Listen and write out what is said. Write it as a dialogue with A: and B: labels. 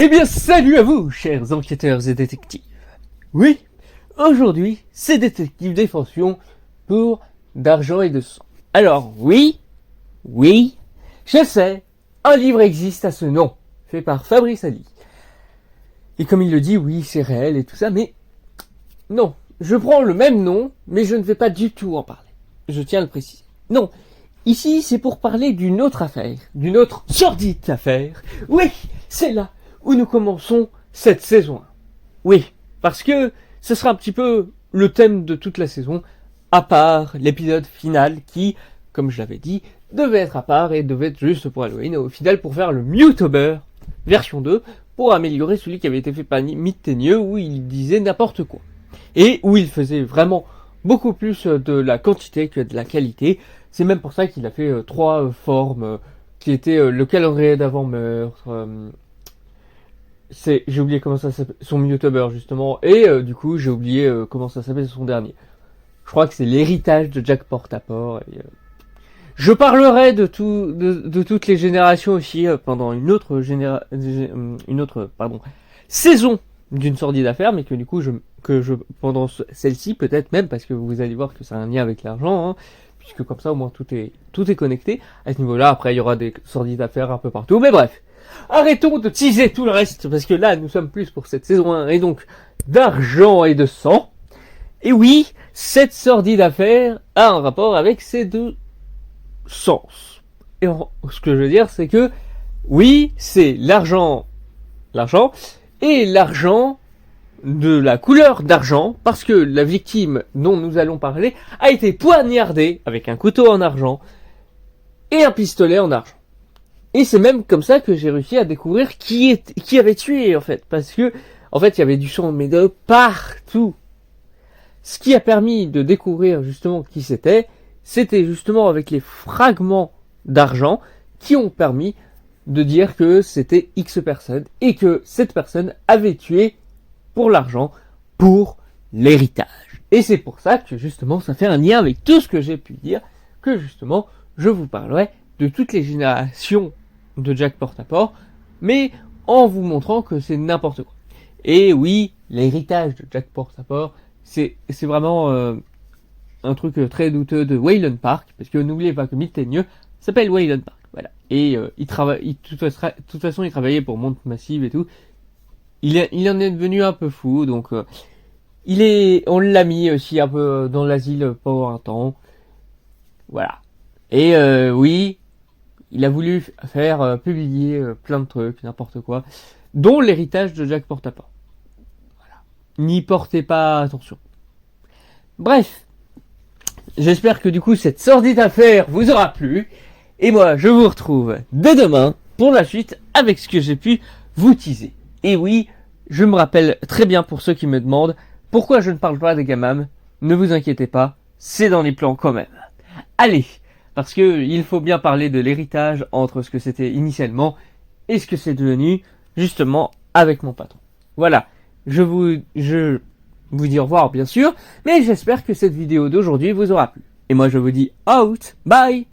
A: Eh bien, salut à vous, chers enquêteurs et détectives. Oui, aujourd'hui, c'est Détective Défension pour d'argent et de sang. Alors, oui, je sais, un livre existe à ce nom, fait par Fabrice Ali. Et comme il le dit, oui, c'est réel et tout ça, mais non, je prends le même nom, mais je ne vais pas du tout en parler. Je tiens à le préciser. Non, ici, c'est pour parler d'une autre affaire, d'une autre sordide affaire. Oui, c'est là où nous commençons cette saison 1. Oui, parce que ce sera un petit peu le thème de toute la saison, à part l'épisode final qui, comme je l'avais dit, devait être à part et devait être juste pour Halloween, et au final pour faire le Mewtober version 2, pour améliorer celui qui avait été fait par Mittenieux, où il disait n'importe quoi. Et où il faisait vraiment beaucoup plus de la quantité que de la qualité. C'est même pour ça qu'il a fait 3 formes, qui étaient le calendrier d'avant-meurtre, j'ai oublié comment ça s'appelle, son Mewtober justement, et du coup j'ai oublié comment ça s'appelle son dernier. Je crois que c'est l'héritage de Jack Portaport. Et, je parlerai de toutes les générations aussi pendant une autre saison d'une sordide affaire, mais que du coup pendant celle-ci peut-être même, parce que vous allez voir que ça a un lien avec l'argent, hein, puisque comme ça au moins tout est connecté à ce niveau-là. Après il y aura des sordides affaires un peu partout, mais bref. Arrêtons de teaser tout le reste, parce que là, nous sommes plus pour cette saison 1, et donc d'argent et de sang. Et oui, cette sordide affaire a un rapport avec ces deux sens. Et ce que je veux dire, c'est que, oui, c'est l'argent, et l'argent de la couleur d'argent, parce que la victime dont nous allons parler a été poignardée avec un couteau en argent et un pistolet en argent. Et c'est même comme ça que j'ai réussi à découvrir qui avait tué, en fait. Parce que, en fait, il y avait du sang, mais de partout. Ce qui a permis de découvrir justement qui c'était justement avec les fragments d'argent qui ont permis de dire que c'était X personne et que cette personne avait tué pour l'argent, pour l'héritage. Et c'est pour ça que justement ça fait un lien avec tout ce que j'ai pu dire, que justement je vous parlerai de toutes les générations de Jack Portaport, mais en vous montrant que c'est n'importe quoi. Et oui, l'héritage de Jack Portaport, c'est vraiment un truc très douteux de Wayland Park, parce que n'oubliez pas que Mittenieux s'appelle Wayland Park, voilà. Et de toute façon, il travaillait pour Monte Massive et tout. Il en est devenu un peu fou, donc on l'a mis aussi un peu dans l'asile pendant un temps, voilà. Et oui, il a voulu faire publier plein de trucs, n'importe quoi, dont l'héritage de Jack Portaport. Voilà. N'y portez pas attention. Bref, j'espère que du coup cette sordide affaire vous aura plu. Et moi, je vous retrouve dès demain pour la suite avec ce que j'ai pu vous teaser. Et oui, je me rappelle très bien pour ceux qui me demandent pourquoi je ne parle pas des gamams. Ne vous inquiétez pas, c'est dans les plans quand même. Allez, parce que il faut bien parler de l'héritage entre ce que c'était initialement et ce que c'est devenu justement avec mon patron. Voilà, je vous dis au revoir bien sûr, mais j'espère que cette vidéo d'aujourd'hui vous aura plu. Et moi je vous dis out, bye.